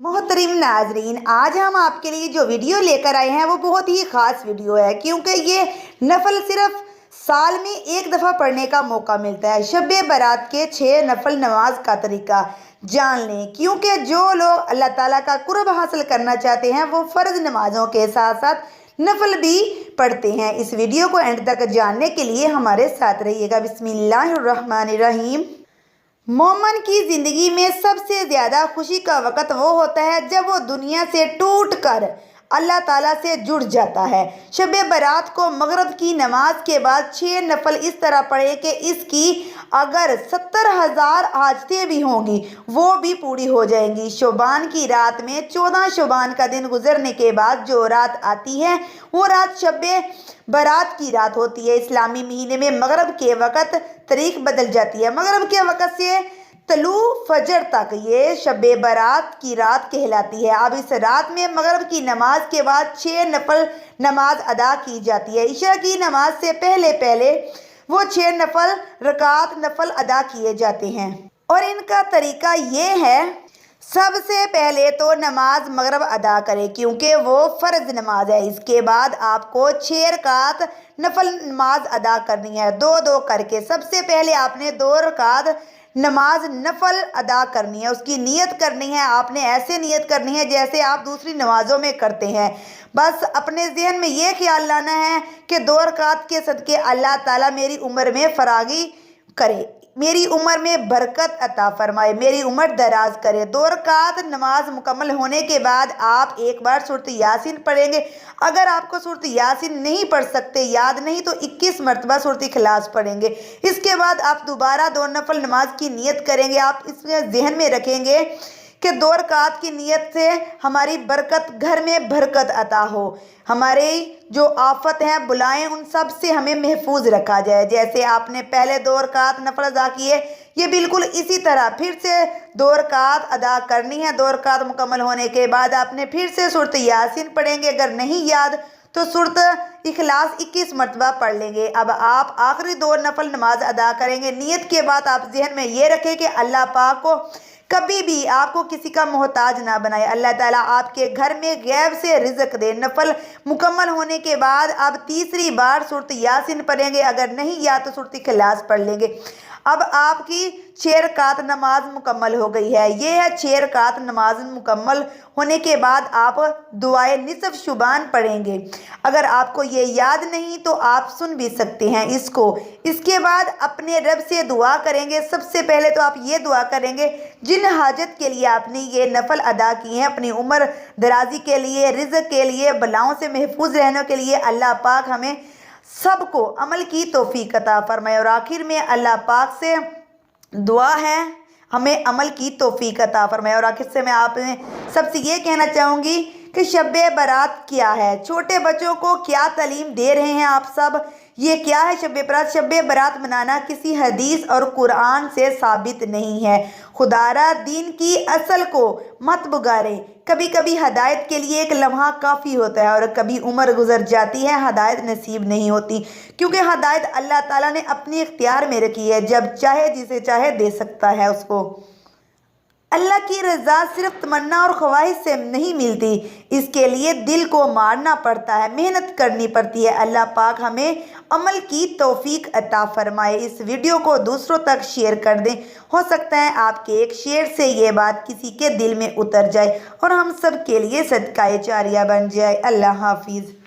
मोहतरम नाजरीन, आज हम आपके लिए जो वीडियो लेकर आए हैं वो बहुत ही ख़ास वीडियो है, क्योंकि ये नफल सिर्फ साल में एक दफ़ा पढ़ने का मौका मिलता है। शब बारात के 6 नफल नमाज का तरीका जान लें, क्योंकि जो लोग अल्लाह ताला का कुर्ब हासिल करना चाहते हैं वो फ़र्ज नमाजों के साथ साथ नफल भी पढ़ते हैं। इस वीडियो को एंड तक जानने के लिए हमारे साथ रहिएगा। बिस्मिल्लाहिर्रहमानिर्रहीम। मोमन की ज़िंदगी में सबसे ज़्यादा खुशी का वक़्त वो होता है जब वो दुनिया से टूट कर अल्लाह ताला से जुड़ जाता है। शब बारात को मगरिब की नमाज के बाद 6 नफल इस तरह पढ़े कि इसकी अगर 70,000 हाजतें भी होंगी वो भी पूरी हो जाएंगी। शोबान की रात में 14 शोबान का दिन गुजरने के बाद जो रात आती है वो रात शब बारात की रात होती है। इस्लामी महीने में मगरिब के वक़्त तारीख बदल जाती है। मगरिब के वक़्त से तलू फजर तक ये शब बारात की रात कहलाती है। अब इस रात में मगरिब की नमाज के बाद 6 नफल नमाज अदा की जाती है। इशा की नमाज से पहले वो 6 नफल रकात नफल अदा किए जाते हैं और इनका तरीका ये है, सबसे पहले तो नमाज मगरिब अदा करें क्योंकि वो फ़र्ज नमाज है। इसके बाद आपको 6 रकात नफल नमाज अदा करनी है, 2-2 करके। सबसे पहले आपने 2 रकात नमाज नफल अदा करनी है, उसकी नियत करनी है। आपने ऐसे नियत करनी है जैसे आप दूसरी नमाज़ों में करते हैं। बस अपने ज़हन में ये ख्याल लाना है कि 2 रकात के सदक़े अल्लाह ताला मेरी उम्र में फरागी करे, मेरी उम्र में बरकत अता फरमाए, मेरी उम्र दराज करे। 2 रकात नमाज मुकम्मल होने के बाद आप एक बार सूरत यासीन पढ़ेंगे। अगर आपको सूरत यासीन नहीं पढ़ सकते, याद नहीं, तो 21 मरतबा सूरत इखलास पढ़ेंगे। इसके बाद आप दोबारा 2 नफल नमाज की नियत करेंगे। आप इसमें जहन में रखेंगे कि 2 रकात की नियत से हमारी बरकत, घर में बरकत अता हो, हमारे जो आफत हैं बुलाएं उन सब से हमें महफूज रखा जाए। जैसे आपने पहले 2 रकात नफल अदा किए, ये बिल्कुल इसी तरह फिर से 2 रकात अदा करनी है। 2 रकात मुकम्मल होने के बाद आपने फिर से सूरत यासीन पढ़ेंगे। अगर नहीं याद तो सूरत इखलास 21 मरतबा पढ़ लेंगे। अब आप आखिरी 2 नफल नमाज अदा करेंगे। नियत के बाद आप जहन में ये रखें कि अल्लाह पाक को कभी भी आपको किसी का मोहताज ना बनाए। अल्लाह ताला आपके घर में गैब से रिज़्क दे। नफल मुकम्मल होने के बाद अब तीसरी बार सूरत यासीन पढ़ेंगे। अगर नहीं याद तो सूरत इखलास पढ़ लेंगे। अब आपकी 6 रकात नमाज मुकम्मल हो गई है। ये है 6 रकात नमाज मुकम्मल होने के बाद आप दुआए निसफ शुबान पढ़ेंगे। अगर आपको ये याद नहीं तो आप सुन भी सकते हैं इसको। इसके बाद अपने रब से दुआ करेंगे। सबसे पहले तो आप ये दुआ करेंगे जिन हाजत के लिए आपने ये नफल अदा किए हैं, अपनी उम्र दराजी के लिए, रिज़्क के लिए, बलाओं से महफूज रहने के लिए, अल्लाह पाक हमें सबको अमल की तौफीक अता फरमाए। और आखिर में अल्लाह पाक से दुआ है हमें अमल की तौफीक अता फरमाए। और आखिर से मैं आप सबसे ये कहना चाहूँगी कि शब बारात क्या है, छोटे बच्चों को क्या तालीम दे रहे हैं आप सब, ये क्या है शब बारात। शब बारात मनाना किसी हदीस और कुरान से साबित नहीं है। खुदारा दीन की असल को मत बुगारें। कभी कभी हदायत के लिए एक लम्हा काफ़ी होता है और कभी उम्र गुजर जाती है, हदायत नसीब नहीं होती, क्योंकि हदायत अल्लाह ताला ने अपने इख्तियार में रखी है। जब चाहे जिसे चाहे दे सकता है उसको। अल्लाह की रज़ा सिर्फ तमन्ना और ख्वाहिश से नहीं मिलती, इसके लिए दिल को मारना पड़ता है, मेहनत करनी पड़ती है। अल्लाह पाक हमें अमल की तौफीक अता फरमाए। इस वीडियो को दूसरों तक शेयर कर दें। हो सकता है आपके एक शेयर से ये बात किसी के दिल में उतर जाए और हम सब के लिए सदका जारिया बन जाए। अल्लाह हाफिज़।